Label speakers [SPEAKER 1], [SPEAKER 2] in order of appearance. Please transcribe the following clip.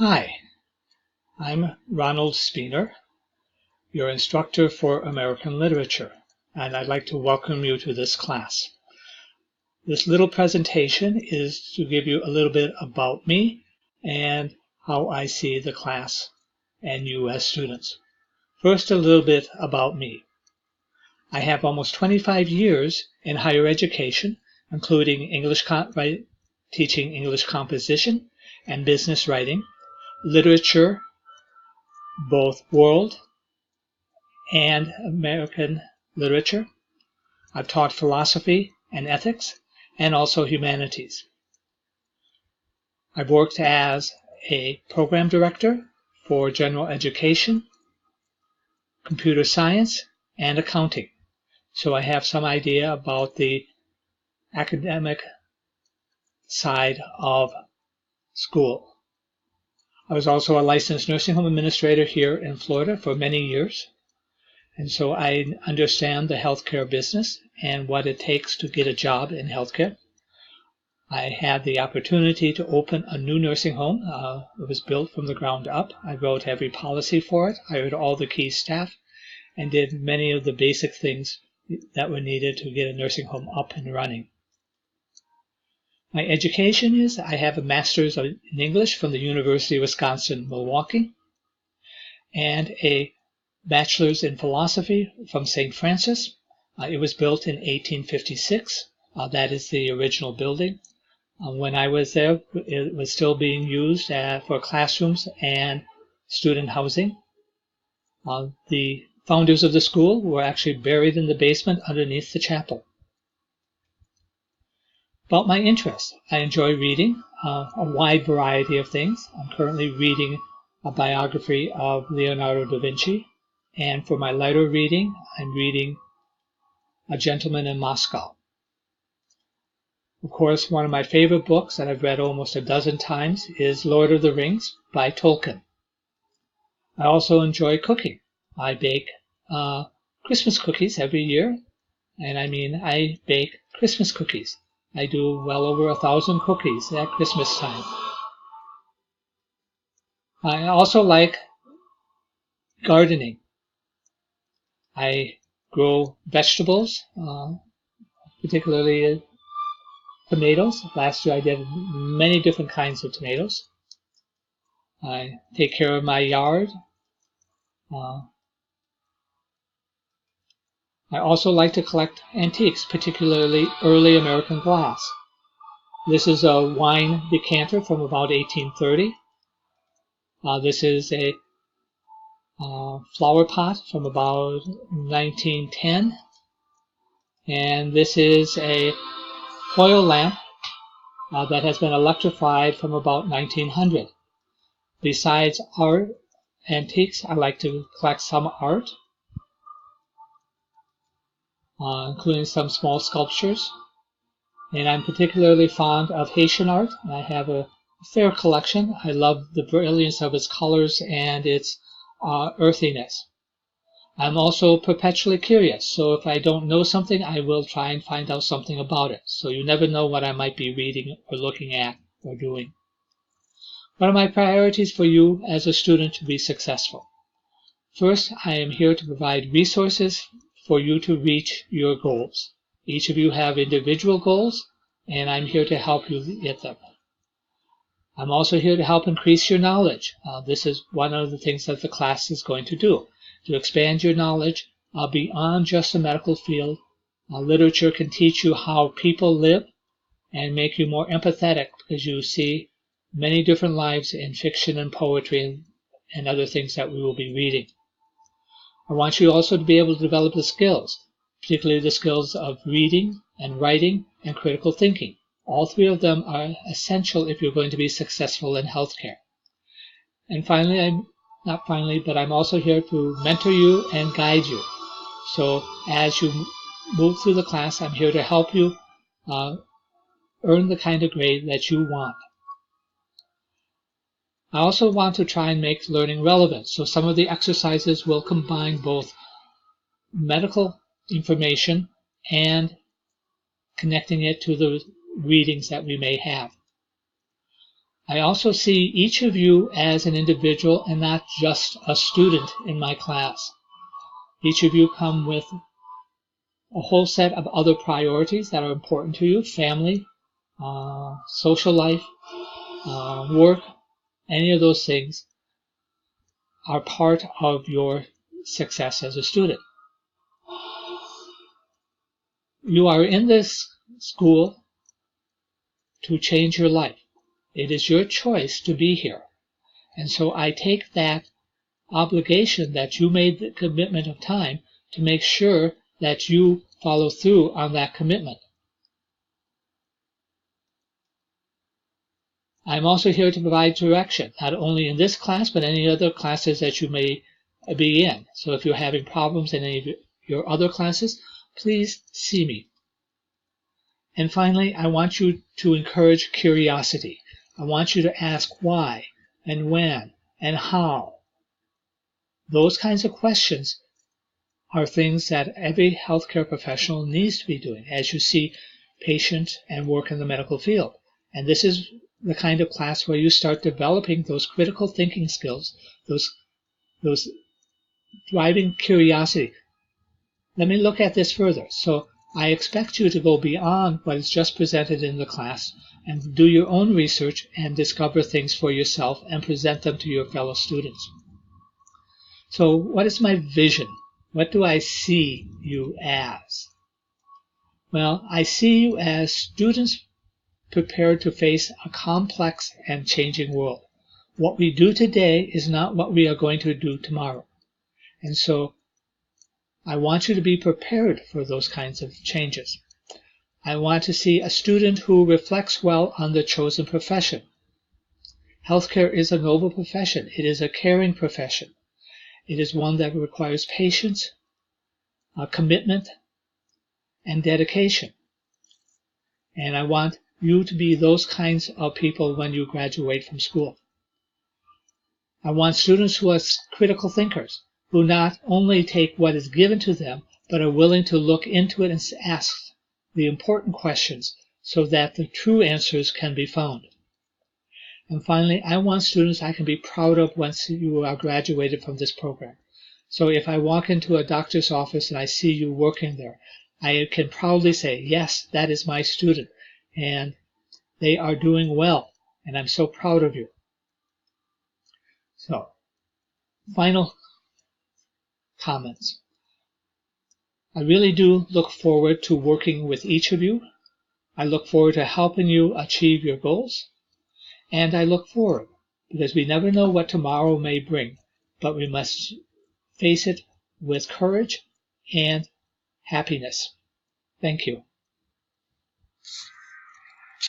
[SPEAKER 1] Hi, I'm Ronald Speener, your instructor for American Literature, and I'd like to welcome you to this class. This little presentation is to give you a little bit about me and how I see the class and you as students. First, a little bit about me. I have almost 25 years in higher education, including teaching English composition and business writing, literature, both world and American literature. I've taught philosophy and ethics and also humanities. I've worked as a program director for general education, computer science, and accounting. So I have some idea about the academic side of school. I was also a licensed nursing home administrator here in Florida for many years. And so I understand the healthcare business and what it takes to get a job in healthcare. I had the opportunity to open a new nursing home. It was built from the ground up. I wrote every policy for it, hired all the key staff, and did many of the basic things that were needed to get a nursing home up and running. My education is I have a master's in English from the University of Wisconsin-Milwaukee and a bachelor's in philosophy from St. Francis. It was built in 1856. That is the original building. When I was there, it was still being used for classrooms and student housing. The founders of the school were actually buried in the basement underneath the chapel. About my interests, I enjoy reading a wide variety of things. I'm currently reading a biography of Leonardo da Vinci, and for my lighter reading, I'm reading A Gentleman in Moscow. Of course, one of my favorite books that I've read almost a dozen times is Lord of the Rings by Tolkien. I also enjoy cooking. I bake Christmas cookies every year, and I bake Christmas cookies. I do well over 1,000 cookies at Christmas time. I also like gardening. I grow vegetables, particularly tomatoes. Last year I did many different kinds of tomatoes. I take care of my yard. I also like to collect antiques, particularly early American glass. This is a wine decanter from about 1830. This is a flower pot from about 1910. And this is a oil lamp that has been electrified from about 1900. Besides art, antiques, I like to collect some art, including some small sculptures. And I'm particularly fond of Haitian art. I have a fair collection. I love the brilliance of its colors and its earthiness. I'm also perpetually curious, so if I don't know something, I will try and find out something about it. So you never know what I might be reading or looking at or doing. What are my priorities for you as a student to be successful? First, I am here to provide resources for you to reach your goals. Each of you have individual goals, and I'm here to help you get them. I'm also here to help increase your knowledge. This is one of the things that the class is going to do, to expand your knowledge beyond just the medical field. Literature can teach you how people live and make you more empathetic because you see many different lives in fiction and poetry and other things that we will be reading. I want you also to be able to develop the skills, particularly the skills of reading and writing and critical thinking. All three of them are essential if you're going to be successful in healthcare. And finally, I'm also here to mentor you and guide you. So as you move through the class, I'm here to help you earn the kind of grade that you want. I also want to try and make learning relevant. So some of the exercises will combine both medical information and connecting it to the readings that we may have. I also see each of you as an individual and not just a student in my class. Each of you come with a whole set of other priorities that are important to you: family, social life, work. Any of those things are part of your success as a student. You are in this school to change your life. It is your choice to be here. And so I take that obligation that you made the commitment of time to make sure that you follow through on that commitment. I'm also here to provide direction, not only in this class, but any other classes that you may be in. So if you're having problems in any of your other classes, please see me. And finally, I want you to encourage curiosity. I want you to ask why and when and how. Those kinds of questions are things that every healthcare professional needs to be doing as you see patients and work in the medical field. And this is the kind of class where you start developing those critical thinking skills, those driving curiosity. Let me look at this further. So I expect you to go beyond what is just presented in the class and do your own research and discover things for yourself and present them to your fellow students. So what is my vision? What do I see you as? Well, I see you as students prepared to face a complex and changing world. What we do today is not what we are going to do tomorrow. And so I want you to be prepared for those kinds of changes. I want to see a student who reflects well on the chosen profession. Healthcare is a noble profession. It is a caring profession. It is one that requires patience, commitment, and dedication. And I want you to be those kinds of people when you graduate from school. I want students who are critical thinkers, who not only take what is given to them, but are willing to look into it and ask the important questions so that the true answers can be found. And finally, I want students I can be proud of once you are graduated from this program. So if I walk into a doctor's office and I see you working there, I can proudly say, yes, that is my student, and they are doing well, and I'm so proud of you. So, final comments. I really do look forward to working with each of you. I look forward to helping you achieve your goals. And I look forward, because we never know what tomorrow may bring, but we must face it with courage and happiness. Thank you.